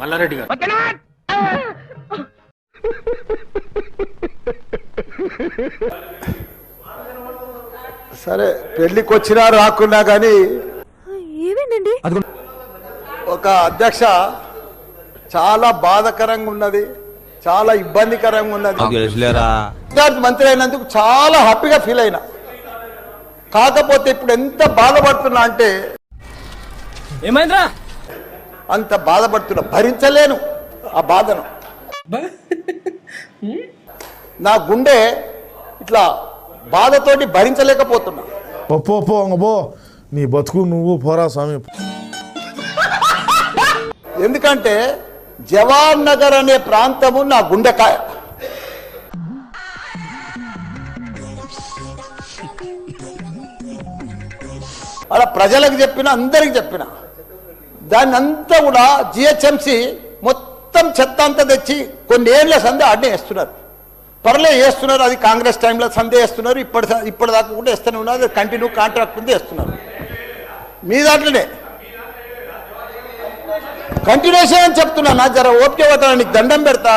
మల్లారెడ్డి గారు. సరే పెళ్లికి వచ్చినా రాకున్నా కానీ ఏమేంటండి ఒక అధ్యక్ష చాలా బాధాకరంగా ఉన్నది, చాలా ఇబ్బందికరంగా ఉన్నది. మంత్రి అయినందుకు చాలా హ్యాపీగా ఫీల్ అయినా. కాకపోతే ఇప్పుడు ఎంత బాధపడుతున్నా అంటే ఏమైందిరా? అంత బాధపడుతున్నా, భరించలేను ఆ బాధను. నా గుండె ఇట్లా బాధతోటి భరించలేకపోతున్నా. పో నీ బతుకు నువ్వు పోరా స్వామి. ఎందుకంటే జవాన్ నగర్ అనే ప్రాంతము నా గుండెకాయ. అలా ప్రజలకు చెప్పిన, అందరికి చెప్పిన, దాన్ని అంతా కూడా జిహెచ్ఎంసి మొత్తం చెత్త అంతా తెచ్చి కొన్ని ఏళ్ళ సందే అడ్డే వేస్తున్నారు. పర్లే వేస్తున్నారు, అది కాంగ్రెస్ టైంలో సందే వేస్తున్నారు, ఇప్పటిదాకా కూడా వేస్తూనే ఉన్నారు. కంటిన్యూ కాంట్రాక్ట్ ఉంది వేస్తున్నారు. మీ దాంట్లోనే కంటిన్యూషన్ అని చెప్తున్నా. నా జర ఓపిక పట్టాలని దండం పెడతా.